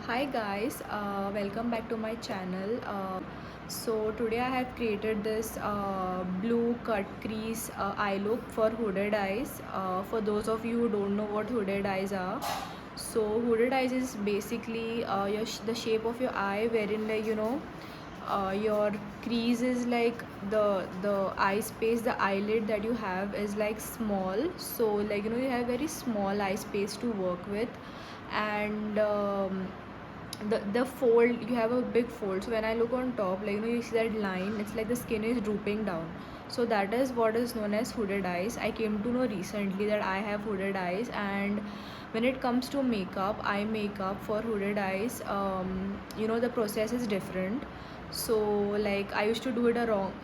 Hi guys, welcome back to my channel. So today I have created this blue cut crease eye look for hooded eyes. For those of you who don't know what hooded eyes are, so hooded eyes is basically the shape of your eye, wherein your crease is like the eye space, the eyelid that you have is like small. So you have very small eye space to work with, and the fold, you have a big fold. So when I look on top, you see that line, it's like the skin is drooping down. So that is what is known as hooded eyes. I came to know recently that I have hooded eyes. And when it comes to makeup, eye makeup for hooded eyes, the process is different. So like I used to do it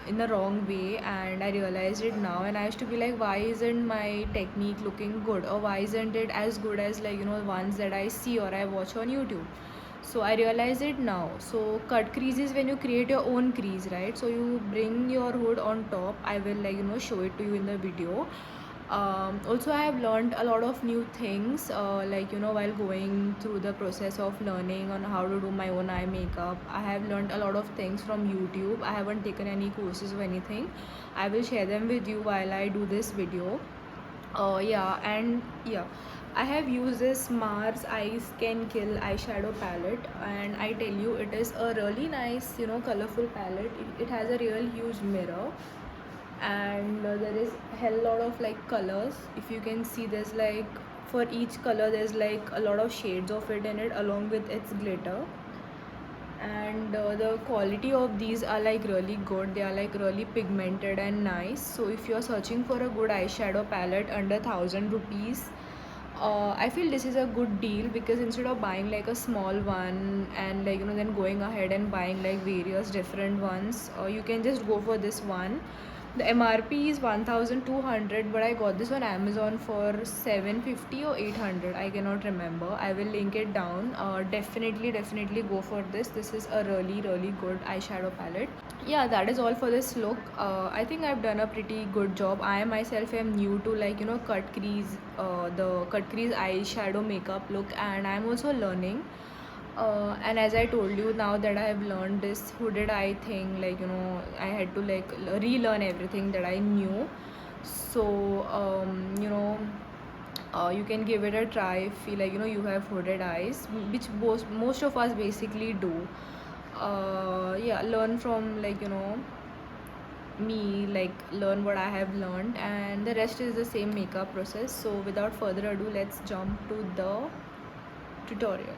in the wrong way, and I realized it now, and I used to be like, why isn't my technique looking good, or why isn't it as good as ones that I see or I watch on YouTube. So I realize it now. So cut crease is when you create your own crease, right? So you bring your hood on top. I will show it to you in the video. Also I have learned a lot of new things, while going through the process of learning on how to do my own eye makeup. I have learned a lot of things from YouTube. I haven't taken any courses or anything. I will share them with you while I do this video. Yeah, I have used this Mars Eyes Can Kill eyeshadow palette, and I tell you, it is a really nice, colorful palette. It has a real huge mirror, and there is hell lot of like colors. If you can see, there's like for each color there's like a lot of shades of it in it, along with its glitter. And the quality of these are like really good. They are like really pigmented and nice. So if you're searching for a good eyeshadow palette under 1,000 rupees, I feel this is a good deal, because instead of buying like a small one and then going ahead and buying like various different ones, you can just go for this one. The MRP is 1,200, but I got this on Amazon for 750 or 800. I cannot remember. I will link it down. Definitely go for this. This is a really good eyeshadow palette. Yeah, that is all for this look. I think I've done a pretty good job. I myself am new to the cut crease eyeshadow makeup look, and I'm also learning. And as I told you, now that I have learned this hooded eye thing, I had to relearn everything that I knew. So you can give it a try if you have hooded eyes, which most of us basically do. Yeah, learn from me, learn what I have learned, and the rest is the same makeup process. So without further ado, let's jump to the tutorial.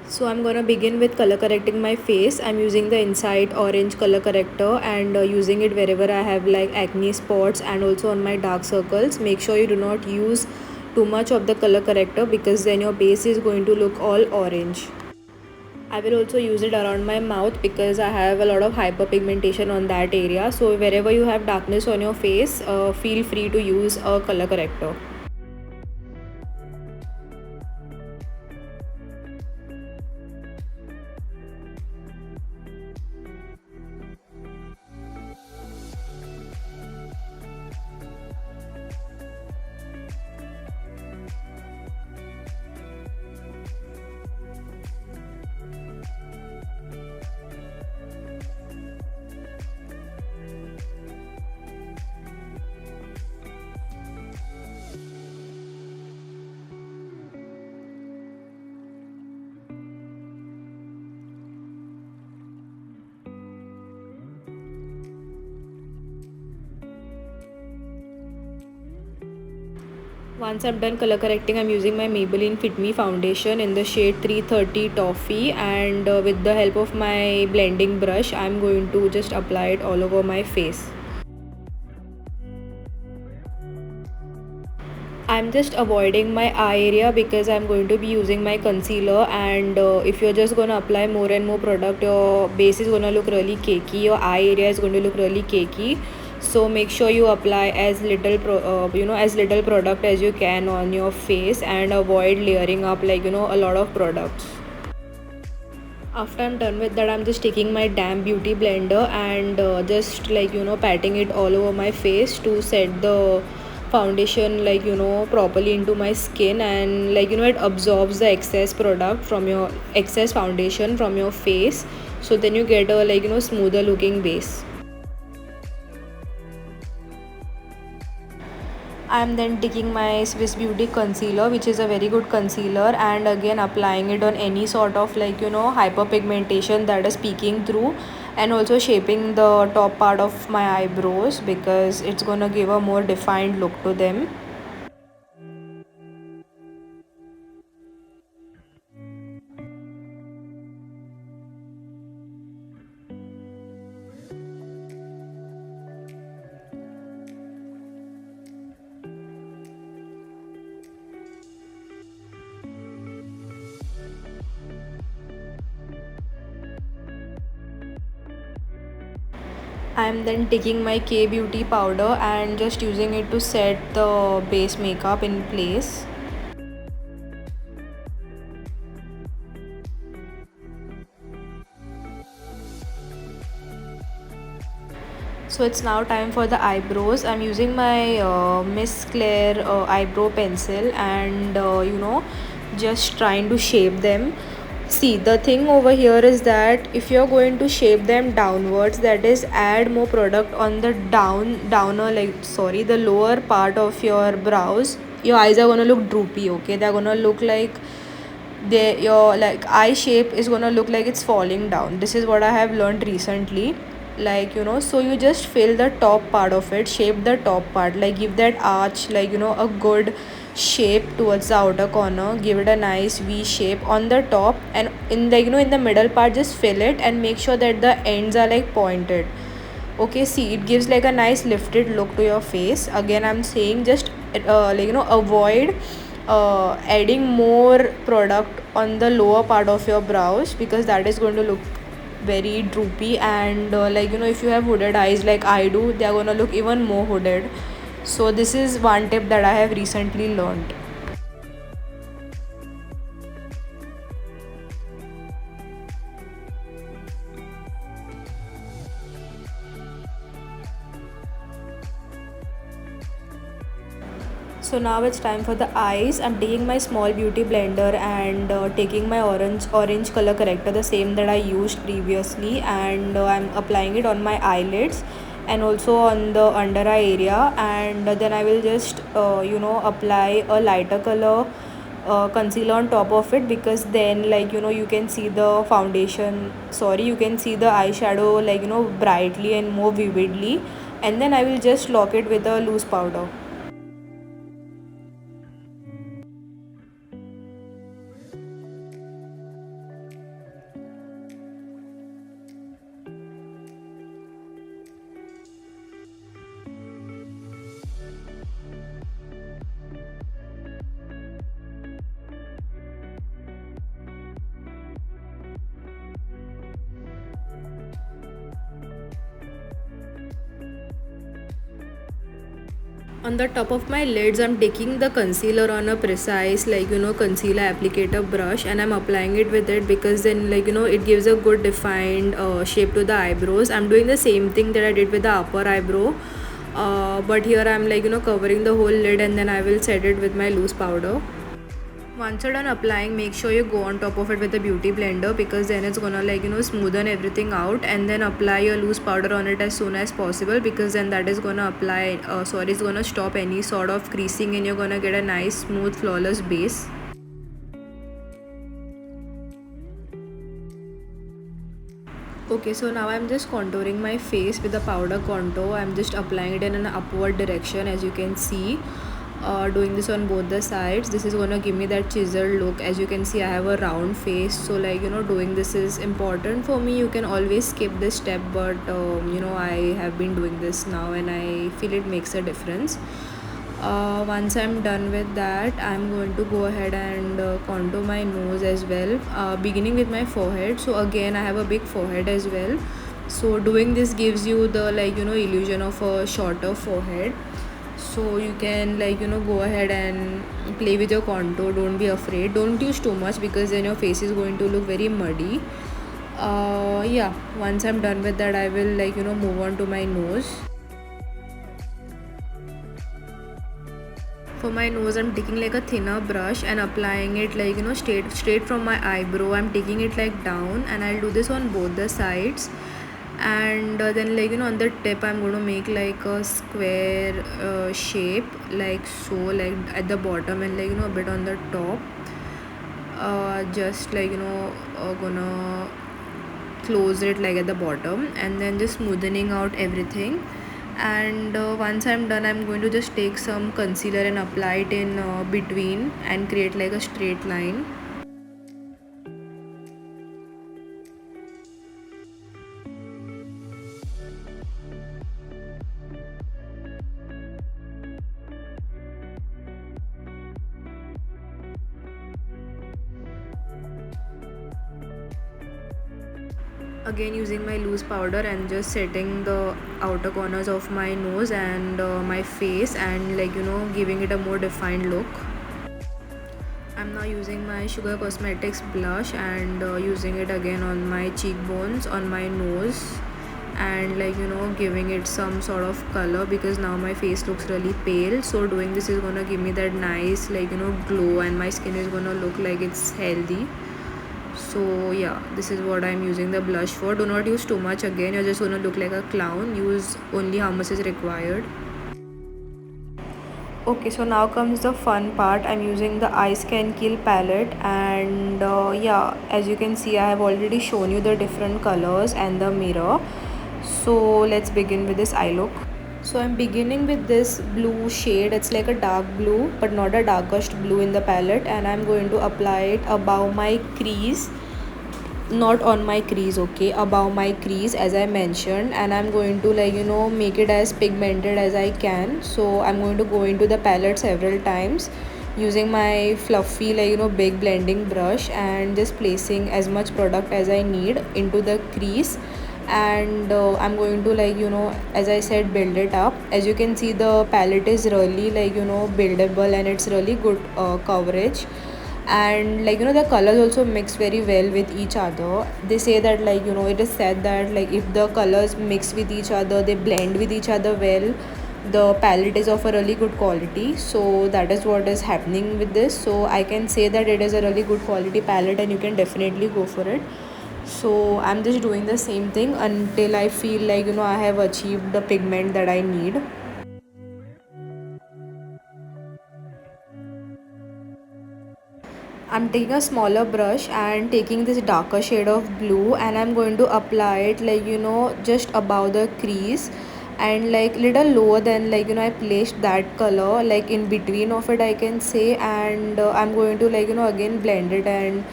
So I'm gonna begin with color correcting my face. I'm using the Inside Orange color corrector, and using it wherever I have like acne spots and also on my dark circles. Make sure you do not use too much of the color corrector, because then your base is going to look all orange. I will also use it around my mouth, because I have a lot of hyperpigmentation on that area. So wherever you have darkness on your face, feel free to use a color corrector. Once I'm done color correcting, I'm using my Maybelline Fit Me foundation in the shade 330 Toffee, and with the help of my blending brush, I'm going to just apply it all over my face. I'm just avoiding my eye area, because I'm going to be using my concealer, and if you're just going to apply more and more product, your base is going to look really cakey, your eye area is going to look really cakey. So make sure you apply as little product as you can on your face, and avoid layering up a lot of products. After I'm done with that, I'm just taking my damp beauty blender and just patting it all over my face to set the foundation properly into my skin, and it absorbs the excess product from your excess foundation from your face, so then you get a smoother looking base. I'm then taking my Swiss Beauty concealer, which is a very good concealer, and again applying it on any sort of hyperpigmentation that is peeking through, and also shaping the top part of my eyebrows because it's gonna give a more defined look to them. I'm then taking my K Beauty powder and just using it to set the base makeup in place. So it's now time for the eyebrows. I'm using my Miss Claire eyebrow pencil, and just trying to shape them. See, the thing over here is that if you're going to shape them downwards, that is add more product on the the lower part of your brows, your eyes are gonna look droopy, okay? They're gonna look like your eye shape is gonna look like it's falling down. This is what I have learned recently. So you just fill the top part of it, shape the top part, give that arch, a good shape towards the outer corner, give it a nice V shape on the top, and in the in the middle part just fill it and make sure that the ends are pointed. Okay, see, it gives a nice lifted look to your face. Again, I'm saying just avoid adding more product on the lower part of your brows, because that is going to look very droopy, and if you have hooded eyes like I do, they are gonna look even more hooded. So this is one tip that I have recently learned. So now it's time for the eyes. I'm taking my small beauty blender and taking my orange color corrector, the same that I used previously, and I'm applying it on my eyelids and also on the under eye area, and then I will just apply a lighter color concealer on top of it, because then you can see the foundation, sorry, you can see the eyeshadow brightly and more vividly, and then I will just lock it with a loose powder. On the top of my lids, I'm taking the concealer on a precise concealer applicator brush, and I'm applying it with it, because then it gives a good defined shape to the eyebrows. I'm doing the same thing that I did with the upper eyebrow, but here I'm covering the whole lid, and then I will set it with my loose powder. Once you're done applying, make sure you go on top of it with a beauty blender, because then it's gonna smoothen everything out, and then apply your loose powder on it as soon as possible, because then that is gonna it's gonna stop any sort of creasing, and you're gonna get a nice smooth flawless base. Okay, so now I'm just contouring my face with the powder contour. I'm just applying it in an upward direction, as you can see. Doing this on both the sides. This is gonna give me that chiseled look. As you can see, I have a round face, so doing this is important for me. You can always skip this step, but I have been doing this now, and I feel it makes a difference. Once I'm done with that, I'm going to go ahead and contour my nose as well, beginning with my forehead. So again, I have a big forehead as well, so doing this gives you the illusion of a shorter forehead. So you can go ahead and play with your contour. Don't be afraid, don't use too much, because then your face is going to look very muddy. Yeah, once I'm done with that, I will move on to my nose. For my nose, I'm taking like a thinner brush and applying it like, you know, straight from my eyebrow. I'm taking it like down, and I'll do this on both the sides. And then like, you know, on the tip I'm going to make like a square shape, like so, like at the bottom, and like, you know, a bit on the top. Just like, you know, gonna close it like at the bottom, and then just smoothing out everything. And once I'm done, I'm going to just take some concealer and apply it in between and create like a straight line. Again, using my loose powder and just setting the outer corners of my nose and my face, and like, you know, giving it a more defined look. I'm now using my Sugar Cosmetics blush and using it again on my cheekbones, on my nose, and like, you know, giving it some sort of color, because now my face looks really pale. So doing this is gonna give me that nice, like, you know, glow, and my skin is gonna look like it's healthy. So yeah, this is what I'm using the blush for. Do not use too much, again you're just gonna look like a clown. Use only how much is required. Okay, so now comes the fun part. I'm using the Ice Can Kill palette, and yeah, as you can see, I have already shown you the different colors and the mirror. So let's begin with this eye look. So I'm beginning with this blue shade. It's like a dark blue, but not a darkest blue in the palette, and I'm going to apply it above my crease, not on my crease, okay, above my crease, as I mentioned. And I'm going to, like, you know, make it as pigmented as I can. So I'm going to go into the palette several times using my fluffy, like, you know, big blending brush, and just placing as much product as I need into the crease. And I'm going to, like, you know, as I said, build it up. As you can see, the palette is really, like, you know, buildable, and it's really good coverage. And like, you know, the colors also mix very well with each other. They say that, like, you know, it is said that, like, if the colors mix with each other, they blend with each other well, the palette is of a really good quality. So that is what is happening with this. So I can say that it is a really good quality palette, and you can definitely go for it. So I'm just doing the same thing until I feel like, you know, I have achieved the pigment that I need. I'm taking a smaller brush and taking this darker shade of blue, and I'm going to apply it, like, you know, just above the crease, and like little lower than, like, you know, I placed that color like in between of it, I can say. And I'm going to, like, you know, again blend it and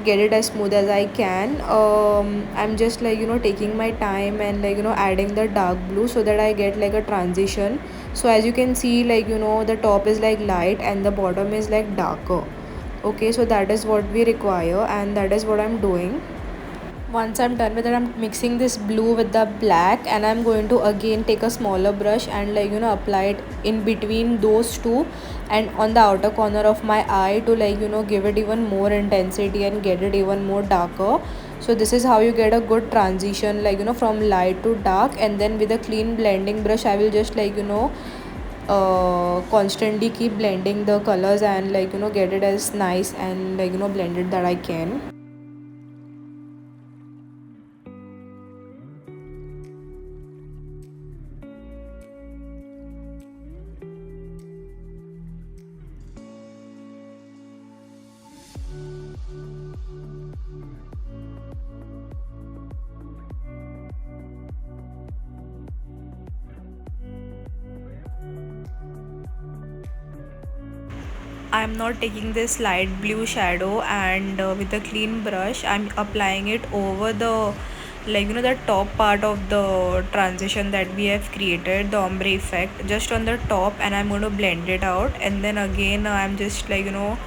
get it as smooth as I can. I'm just, like, you know, taking my time and, like, you know, adding the dark blue so that I get like a transition. So as you can see, like, you know, the top is like light and the bottom is like darker. Okay, so that is what we require, and that is what I'm doing. Once I'm done with it, I'm mixing this blue with the black, and I'm going to again take a smaller brush and, like, you know, apply it in between those two and on the outer corner of my eye to, like, you know, give it even more intensity and get it even more darker. So this is how you get a good transition, like, you know, from light to dark. And then with a clean blending brush, I will just, like, you know, constantly keep blending the colors and, like, you know, get it as nice and, like, you know, blended that I can. I'm not taking this light blue shadow, and with a clean brush I'm applying it over the, like, you know, the top part of the transition that we have created, the ombre effect, just on the top, and I'm going to blend it out. And then again I'm just, like, you know,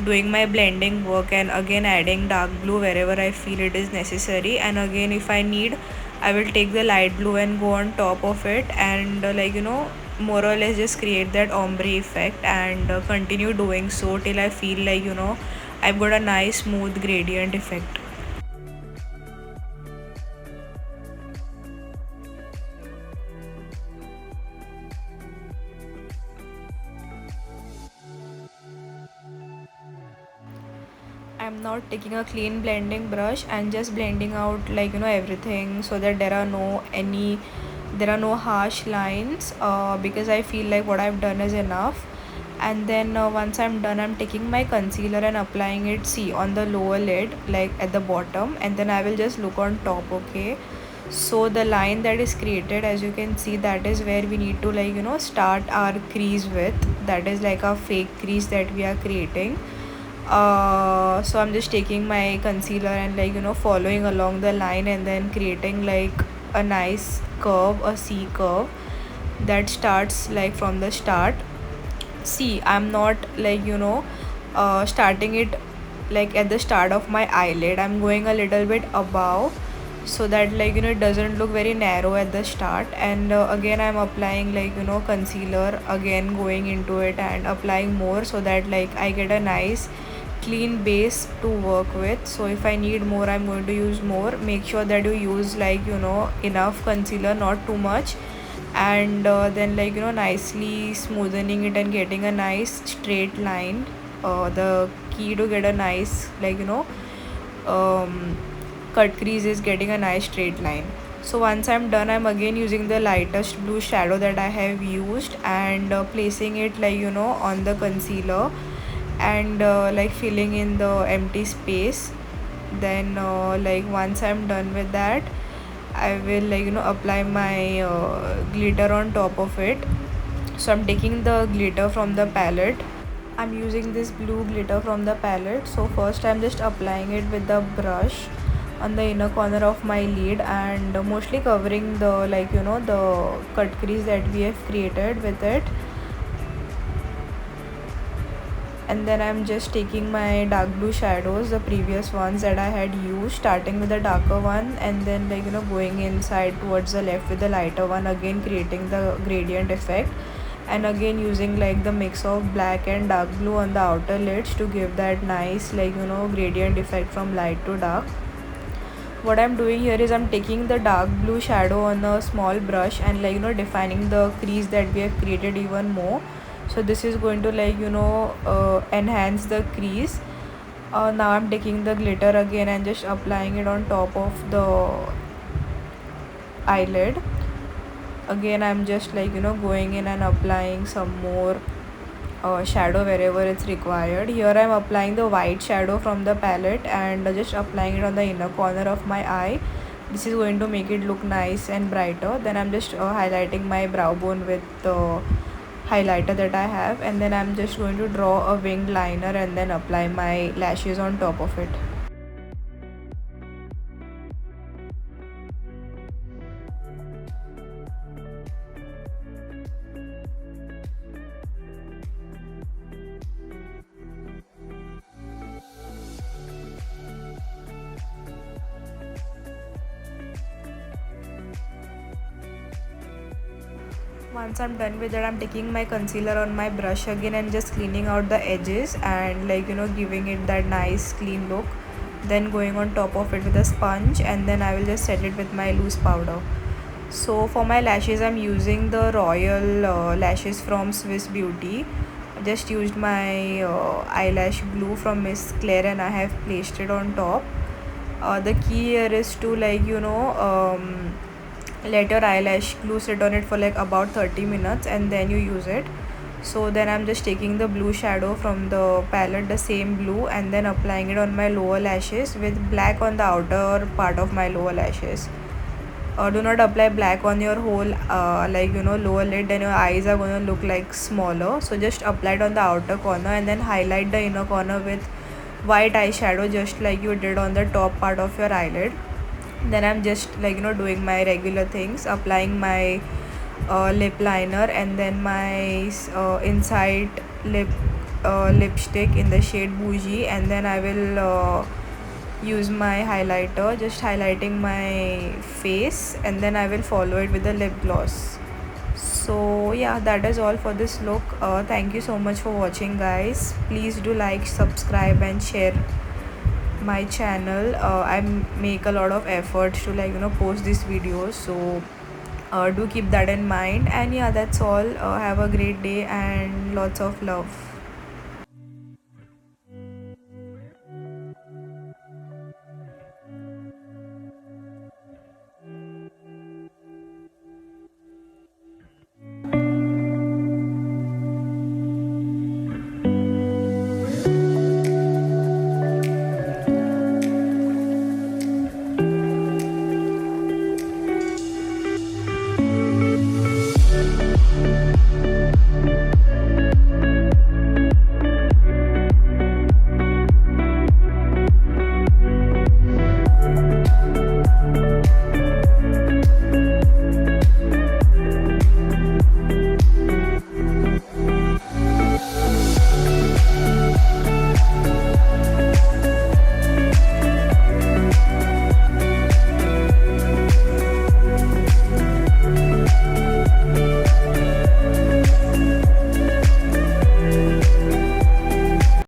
doing my blending work and again adding dark blue wherever I feel it is necessary. And again, if I need, I will take the light blue and go on top of it, and like, you know, more or less just create that ombre effect, and continue doing so till I feel like, you know, I've got a nice smooth gradient effect. now taking a clean blending brush and just blending out like everything, so that there are no harsh lines, because I feel like what I've done is enough. And then once I'm done, I'm taking my concealer and applying it, see, on the lower lid, like at the bottom, and then I will just look on top. Okay, so the line that is created, as you can see, that is where we need to start our crease with. That is like a fake crease that we are creating. So I'm just taking my concealer and following along the line, and then creating like a nice curve, a C curve that starts like from the start. See, I'm not starting it like at the start of my eyelid. I'm going a little bit above, so that it doesn't look very narrow at the start. And again I'm applying concealer, again going into it and applying more, so that I get a nice clean base to work with. So if I need more, I'm going to use more. Make sure that you use enough concealer, not too much. And then nicely smoothing it and getting a nice straight line. The key to get a nice um, cut crease is getting a nice straight line. So once I'm done, I'm again using the lightest blue shadow that I have used, and placing it on the concealer, and filling in the empty space. Then once I'm done with that, I will apply my glitter on top of it. So I'm taking the glitter from the palette. I'm using this blue glitter from the palette. So first I'm just applying it with the brush on the inner corner of my lid, and mostly covering the the cut crease that we have created with it. And then I'm just taking my dark blue shadows, the previous ones that I had used, starting with the darker one, and then going inside towards the left with the lighter one, again creating the gradient effect, and again using the mix of black and dark blue on the outer lids to give that nice gradient effect from light to dark. What I'm doing here is I'm taking the dark blue shadow on a small brush and defining the crease that we have created even more. So this is going to enhance the crease. Now I'm taking the glitter again and just applying it on top of the eyelid. Again I'm just going in and applying some more shadow wherever it's required. Here I'm applying the white shadow from the palette and just applying it on the inner corner of my eye. This is going to make it look nice and brighter. Then I'm just highlighting my brow bone with the highlighter that I have, and then I'm just going to draw a winged liner and then apply my lashes on top of it. Once I'm done with that, I'm taking my concealer on my brush again and just cleaning out the edges and giving it that nice clean look. Then going on top of it with a sponge, and then I will just set it with my loose powder. So for my lashes, I'm using the Royal lashes from Swiss Beauty. I just used my eyelash glue from Miss Claire and I have placed it on top. The key here is to let your eyelash glue sit on it for about 30 minutes and then you use it. So then I'm just taking the blue shadow from the palette, the same blue, and then applying it on my lower lashes with black on the outer part of my lower lashes. Do not apply black on your whole lower lid, then your eyes are going to look smaller. So just apply it on the outer corner and then highlight the inner corner with white eyeshadow, just like you did on the top part of your eyelid. Then I'm just doing my regular things, applying my lip liner and then my inside lipstick in the shade Bougie, and then I will use my highlighter, just highlighting my face, and then I will follow it with the lip gloss. So yeah, that is all for this look. Thank you so much for watching, guys. Please do like, subscribe and share my channel. I make a lot of efforts to post these videos, so do keep that in mind. And yeah, that's all. Have a great day and lots of love.